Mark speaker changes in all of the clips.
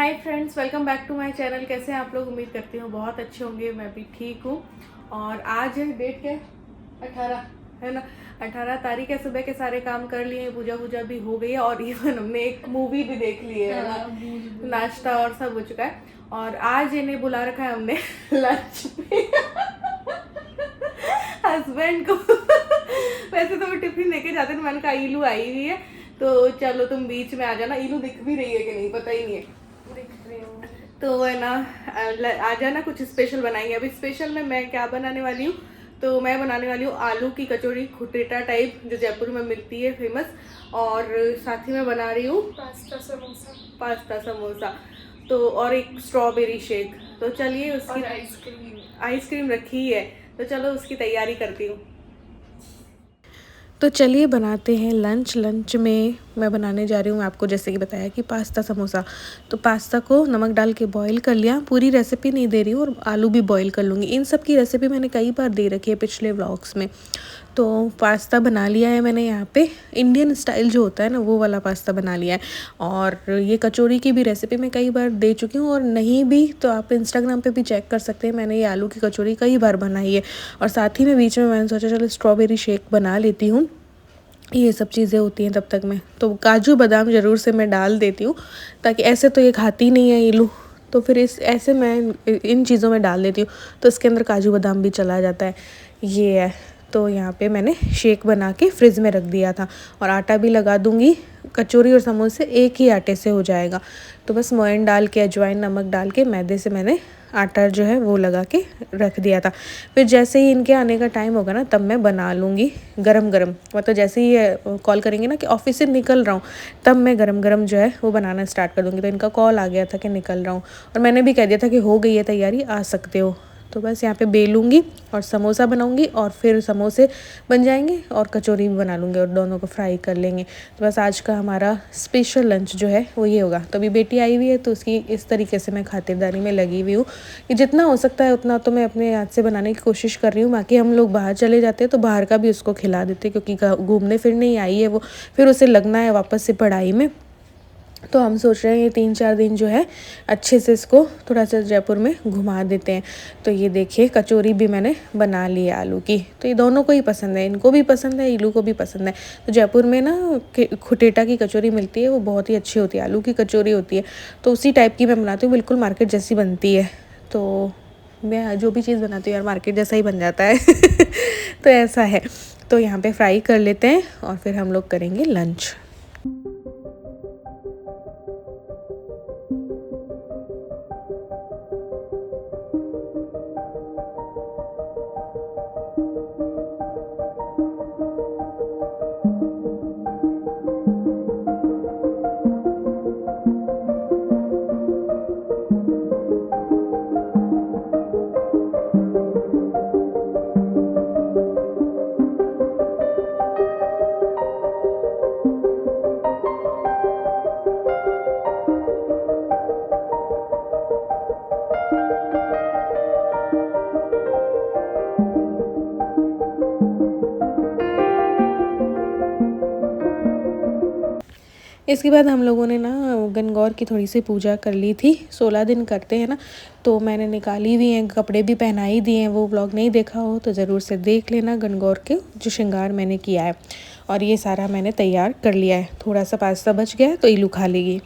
Speaker 1: Hi friends, welcome back to my channel. कैसे हैं आप लोग? उम्मीद करती हूँ बहुत अच्छे होंगे। मैं भी ठीक हूँ। और आज है डेट क्या है? 18 है ना। 18 तारीख है। सुबह के सारे काम कर लिए हैं, पूजा वूजा भी हो गई है और इवन हमने एक मूवी भी देख ली है ना। नाश्ता और सब हो चुका है। और आज इन्हें बुला रखा है हमने लंच पे हस्बैंड को वैसे तो वो टिफिन लेके जाते थे, मैंने कहा ईलू आई हुई है तो चलो तुम बीच में आ जाना। ईलू दिख भी रही है कि नहीं पता ही नहीं है। तो है ना, आ जाना, कुछ स्पेशल बनाएंगे। अभी स्पेशल में मैं क्या बनाने वाली हूँ, तो मैं बनाने वाली हूँ आलू की कचौरी, खुटेटा टाइप, जो जयपुर में मिलती है फेमस। और साथ ही में बना रही हूँ पास्ता समोसा। तो और एक स्ट्रॉबेरी शेक। तो चलिए उसकी आइसक्रीम रखी है, तो चलो उसकी तैयारी करती हूँ। तो चलिए बनाते हैं लंच में मैं बनाने जा रही हूँ आपको, जैसे कि बताया कि पास्ता समोसा। तो पास्ता को नमक डाल के बॉईल कर लिया। पूरी रेसिपी नहीं दे रही हूँ, और आलू भी बॉईल कर लूँगी। इन सब की रेसिपी मैंने कई बार दे रखी है पिछले व्लॉग्स में। तो पास्ता बना लिया है मैंने यहाँ पे, इंडियन स्टाइल जो होता है ना, वो वाला पास्ता बना लिया है। और ये कचौरी की भी रेसिपी मैं कई बार दे चुकी हूँ, और नहीं भी तो आप इंस्टाग्राम पे भी चेक कर सकते हैं। मैंने ये आलू की कचौरी कई बार बनाई है। और साथ ही में बीच में मैंने सोचा चलो स्ट्रॉबेरी शेक बना लेती हूँ। ये सब चीज़ें होती हैं तब तक मैं तो काजू बादाम ज़रूर से मैं डाल देती हूँ, ताकि ऐसे तो ये खाती नहीं है ईलू, तो फिर इस ऐसे मैं इन चीज़ों में डाल देती हूँ, तो इसके अंदर काजू बादाम भी चला जाता है। ये है। तो यहाँ पे मैंने शेक बना के फ्रिज में रख दिया था, और आटा भी लगा दूँगी। कचौरी और समोसे एक ही आटे से हो जाएगा। तो बस मोयन डाल के, अजवाइन, नमक डाल के मैदे से मैंने आटा जो है वो लगा के रख दिया था। फिर जैसे ही इनके आने का टाइम होगा ना, तब मैं बना लूँगी गरम गरम। मतलब जैसे ही ये कॉल करेंगे ना कि ऑफिस से निकल रहा हूँ, तब मैं गरम गरम जो है वो बनाना स्टार्ट कर दूँगी। तो इनका कॉल आ गया था कि निकल रहा हूँ, और मैंने भी कह दिया था कि हो गई है तैयारी, आ सकते हो। तो बस यहाँ पे बेलूँगी और समोसा बनाऊँगी, और फिर समोसे बन जाएंगे और कचौरी भी बना लूँगी, और दोनों को फ्राई कर लेंगे। तो बस आज का हमारा स्पेशल लंच जो है वो ये होगा। तो अभी बेटी आई हुई है, तो उसकी इस तरीके से मैं खातिरदारी में लगी हुई हूँ कि जितना हो सकता है उतना तो मैं अपने हाथ से बनाने की कोशिश कर रही हूँ। बाकी हम लोग बाहर चले जाते हैं तो बाहर का भी उसको खिला देते, क्योंकि घूमने फिरने ही आई है वो, फिर उसे लगना है वापस से पढ़ाई में। तो हम सोच रहे हैं ये 3-4 दिन जो है अच्छे से इसको थोड़ा सा जयपुर में घुमा देते हैं। तो ये देखिए कचौरी भी मैंने बना ली है आलू की। तो ये दोनों को ही पसंद है, इनको भी पसंद है, इलू को भी पसंद है। तो जयपुर में ना खुटेटा की कचौरी मिलती है, वो बहुत ही अच्छी होती है, आलू की कचौरी होती है। तो उसी टाइप की मैं बनाती हूँ, बिल्कुल मार्केट जैसी बनती है। तो मैं जो भी चीज़ बनाती हूँ यार, मार्केट जैसा ही बन जाता है तो ऐसा है। तो यहाँ पे फ्राई कर लेते हैं और फिर हम लोग करेंगे लंच। इसके बाद हम लोगों ने ना गणगौर की थोड़ी सी पूजा कर ली थी। 16 दिन करते हैं ना, तो मैंने निकाली हुई हैं, कपड़े भी पहनाई दिए हैं। वो व्लॉग नहीं देखा हो तो ज़रूर से देख लेना, गणगौर के जो श्रृंगार मैंने किया है। और ये सारा मैंने तैयार कर लिया है। थोड़ा सा पास्ता बच गया है तो इलू खा लेगी।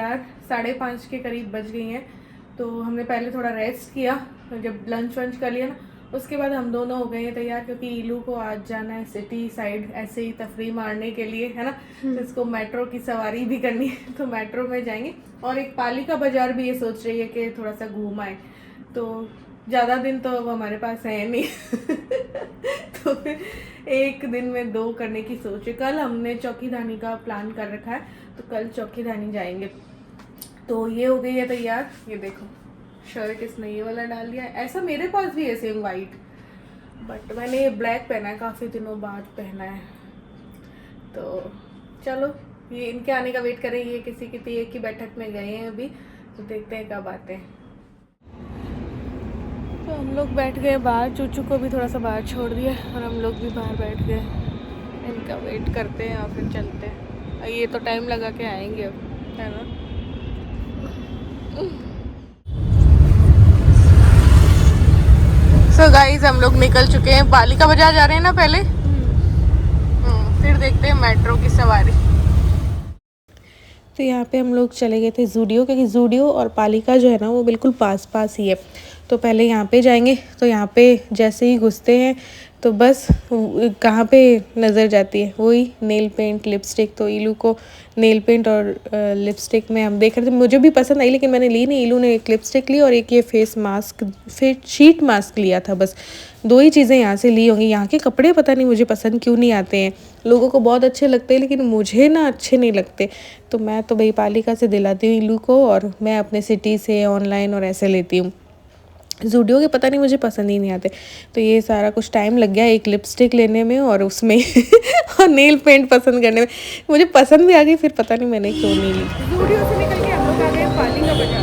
Speaker 1: तैयार, 5:30 के करीब बज गई हैं। तो हमने पहले थोड़ा रेस्ट किया, जब लंच वंच कर लिया ना उसके बाद हम दोनों हो गए हैं तैयार, क्योंकि इलू को आज जाना है सिटी साइड ऐसे ही तफरी मारने के लिए, है ना। तो इसको मेट्रो की सवारी भी करनी है, तो मेट्रो में जाएंगे। और एक पालिका बाजार भी ये सोच रही है कि थोड़ा सा घूम आए, तो ज़्यादा दिन तो अब हमारे पास है नहीं तो फिर एक दिन में 2 करने की सोच है। कल हमने चौकीधानी का प्लान कर रखा है, तो कल चौकीधानी जाएंगे। तो ये हो गई है तैयार, ये देखो शर्ट इसने ये वाला डाल दिया है, ऐसा मेरे पास भी है सेम वाइट, बट मैंने ये ब्लैक पहना है, काफ़ी दिनों बाद पहना है। तो चलो ये इनके आने का वेट करें, ये किसी की एक की बैठक में गए हैं अभी, तो देखते हैं कब आते हैं। तो हम लोग बैठ गए बाहर, चूचू को भी थोड़ा सा बाहर छोड़ दिया और हम लोग भी बाहर बैठ गए, इनका वेट करते हैं और फिर चलते हैं। ये तो टाइम लगा के आएंगे अब, है ना। सो गाइस हम लोग निकल चुके हैं, पालिका बाजार जा रहे हैं ना पहले, फिर देखते हैं मेट्रो की सवारी। तो यहाँ पे हम लोग चले गए थे जूडियो, क्योंकि जूडियो और पालिका जो है ना वो बिल्कुल पास पास ही है। तो पहले यहाँ पे जाएंगे, तो यहाँ पे जैसे ही घुसते हैं तो बस कहाँ पे नज़र जाती है, वही नेल पेंट लिपस्टिक। तो इलू को नेल पेंट और लिपस्टिक में हम देख रहे थे, मुझे भी पसंद आई लेकिन मैंने ली नहीं। इलू ने एक लिपस्टिक ली और एक ये फेस मास्क, फिर शीट मास्क लिया था, बस 2 ही चीज़ें यहाँ से ली होंगी। यहाँ के कपड़े पता नहीं मुझे पसंद क्यों नहीं आते हैं, लोगों को बहुत अच्छे लगते हैं लेकिन मुझे ना अच्छे नहीं लगते। तो मैं तो भाई पालिका से दिलाती हूँ इलू को, और मैं अपने सिटी से ऑनलाइन और ऐसे लेती हूँ। जूडियो के पता नहीं मुझे पसंद ही नहीं आते। तो ये सारा कुछ टाइम लग गया एक लिपस्टिक लेने में और उसमें और नेल पेंट पसंद करने में, मुझे पसंद भी आ गई, फिर पता नहीं मैंने क्यों नहीं ली। जूडियो से निकल के हम लोग आ गए पालिका बाजार।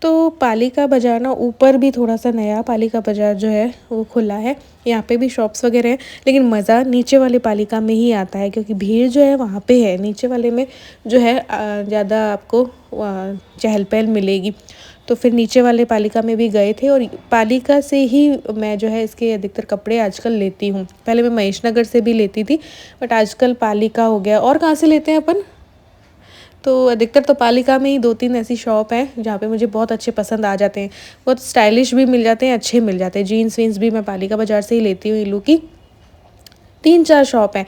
Speaker 1: तो पालिका बाज़ार ना ऊपर भी थोड़ा सा नया पालिका बाज़ार जो है वो खुला है, यहाँ पे भी शॉप्स वगैरह हैं, लेकिन मज़ा नीचे वाले पालिका में ही आता है, क्योंकि भीड़ जो है वहाँ पे है। नीचे वाले में जो है ज़्यादा आपको चहल पहल मिलेगी। तो फिर नीचे वाले पालिका में भी गए थे, और पालिका से ही मैं जो है इसके अधिकतर कपड़े आजकल लेती हूँ। पहले मैं महेश नगर से भी लेती थी, बट आजकल पालिका हो गया। और कहाँ से लेते हैं अपन? तो अधिकतर तो पालिका में ही 2-3 ऐसी शॉप हैं जहाँ पे मुझे बहुत अच्छे पसंद आ जाते हैं, बहुत स्टाइलिश भी मिल जाते हैं, अच्छे मिल जाते हैं। जीन्स वीन्स भी मैं पालिका बाज़ार से ही लेती हूँ। इलू की 3-4 शॉप हैं,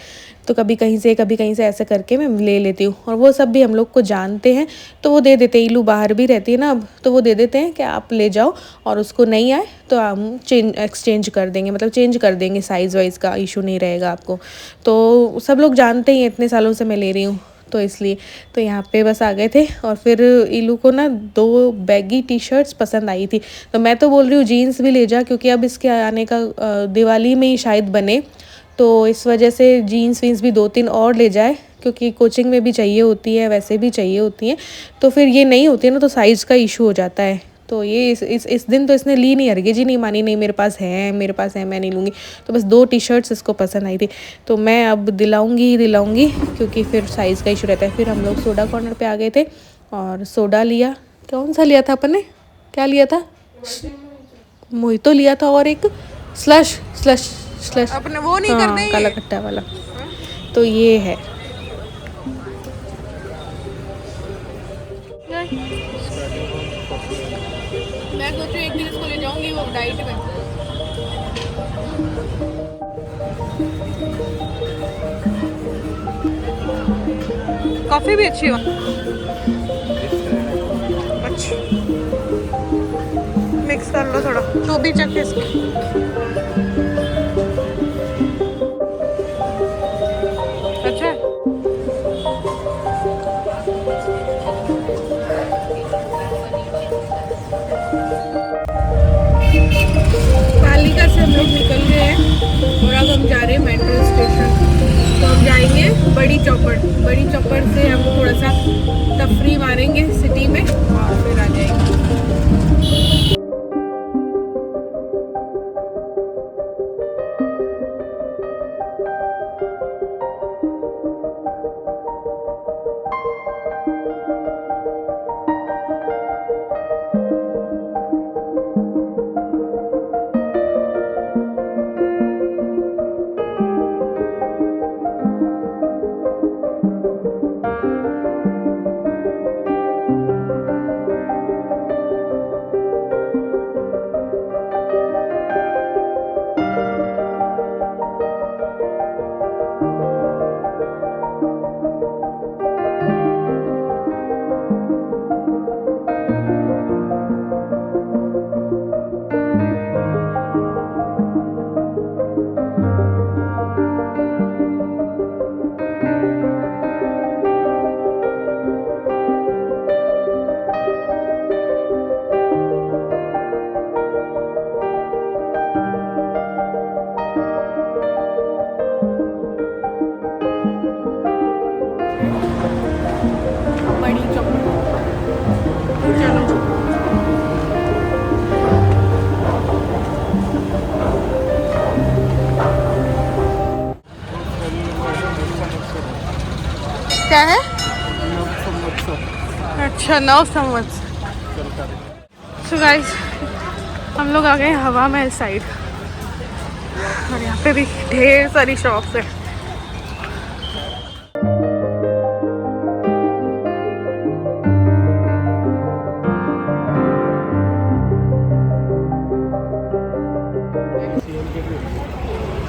Speaker 1: तो कभी कहीं से ऐसे करके मैं ले लेती हूँ, और वो सब भी हम लोग को जानते हैं, तो वो दे देते हैं। इलू बाहर भी रहती है ना अब, तो वो दे देते हैं कि आप ले जाओ, और उसको नहीं आए तो हम एक्सचेंज कर देंगे, मतलब चेंज कर देंगे, साइज़ वाइज़ का इशू नहीं रहेगा आपको। तो सब लोग जानते ही हैं, इतने सालों से मैं ले रही हूँ तो इसलिए। तो यहाँ पे बस आ गए थे, और फिर इलू को ना 2 बैगी टी शर्ट्स पसंद आई थी, तो मैं तो बोल रही हूँ जीन्स भी ले जा, क्योंकि अब इसके आने का दिवाली में ही शायद बने, तो इस वजह से जीन्स वीन्स भी 2-3 और ले जाए, क्योंकि कोचिंग में भी चाहिए होती है, वैसे भी चाहिए होती हैं। तो फिर ये नहीं होती है ना, तो साइज़ का इशू हो जाता है। तो ये इस दिन तो इसने ली नहीं, हरगिज़ ही नहीं मानी, नहीं मेरे पास है मैं नहीं लूँगी। तो बस 2 टी शर्ट्स इसको पसंद आई थी, तो मैं अब दिलाऊँगी, क्योंकि फिर साइज़ का इशू रहता है। फिर हम लोग सोडा कॉर्नर पे आ गए थे और सोडा लिया। कौन सा लिया था अपन ने, क्या लिया था? मोहितो लिया था, और एक स्लश अपने वो नहीं करना है, काला खट्टा वाला। तो ये है। मैं सोचूं एक दिन इसको ले जाऊंगी वो डाइट में। कॉफी भी अच्छी हो, अच्छा मिक्स कर लो थोड़ा, तो भी चख इसके। अच्छा पालिका से हम लोग निकल गए हैं, और अब हम जा रहे हैं मेट्रो स्टेशन। तो हम जाएंगे बड़ी चौपड़ से हम थोड़ा सा तफरी मारेंगे सिटी में, और फिर आ जाएंगे। चलो क्या है? अच्छा 9 संवत्सर। सो गाइस हम लोग आ गए हवा महल साइड और यहाँ पे भी ढेर सारी शॉप्स है।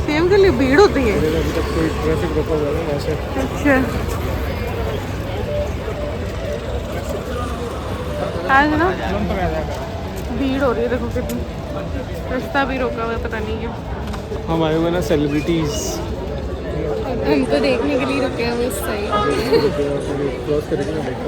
Speaker 1: सीएम के लिए भीड़ होती है। अच्छा आज ना भीड़ हो रही है, देखो कितनी, रास्ता भी रोका हुआ है, पता नहीं क्यों।
Speaker 2: हम आए हुए ना सेलिब्रिटीज,
Speaker 1: हम तो देखने के लिए रुके हैं इस साइड।
Speaker 2: क्रॉस करेंगे ना, देखा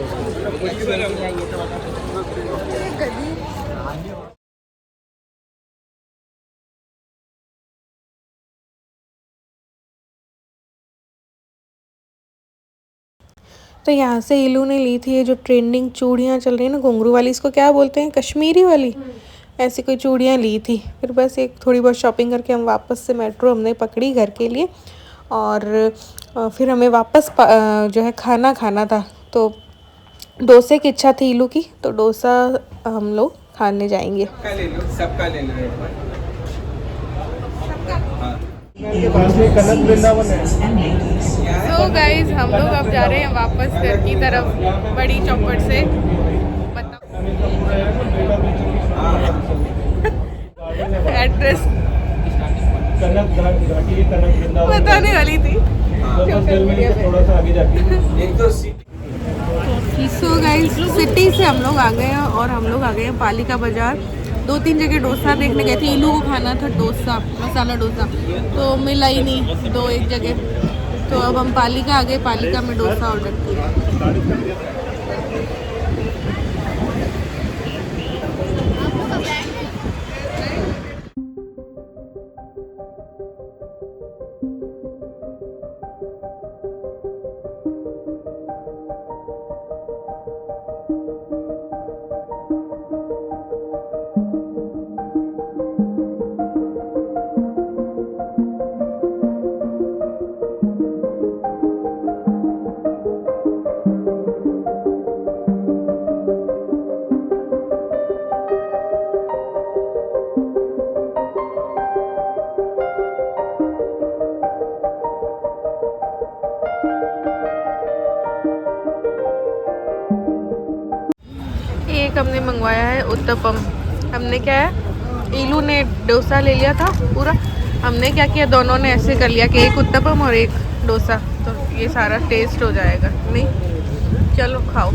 Speaker 1: तो यहाँ से इलू ने ली थी ये जो ट्रेंडिंग चूड़ियाँ चल रही है ना, घुंघरू वाली, इसको क्या बोलते हैं, कश्मीरी वाली, ऐसी कोई चूड़ियाँ ली थी। फिर बस एक थोड़ी बहुत शॉपिंग करके हम वापस से मेट्रो हमने पकड़ी घर के लिए, और फिर हमें वापस जो है खाना खाना था। तो डोसे की इच्छा थी इलू की, तो डोसा हम लोग खाने जाएंगे।
Speaker 2: सबका लेना है। के पास में कनक वृंदावन है।
Speaker 1: तो गाइज हम लोग अब जा रहे हैं वापस घर की तरफ बड़ी चौपट से। एड्रेस बताने वाली थी।
Speaker 2: थोड़ा सा आगे जाके
Speaker 1: सो गाइस सिटी से हम लोग आ गए हैं और हम लोग आ गए हैं पालिका बाजार। 2-3 जगह डोसा देखने गए थे, इलू को खाना था डोसा, मसाला डोसा, तो मिला ही नहीं 2-1 जगह। तो अब हम पालिका आ गए, पालिका में डोसा ऑर्डर किया। एक हमने मंगवाया है उत्तपम। हमने क्या है, इलू ने डोसा ले लिया था पूरा, हमने क्या किया, दोनों ने ऐसे कर लिया कि एक उत्तपम और एक डोसा, तो ये सारा टेस्ट हो जाएगा। नहीं चलो खाओ।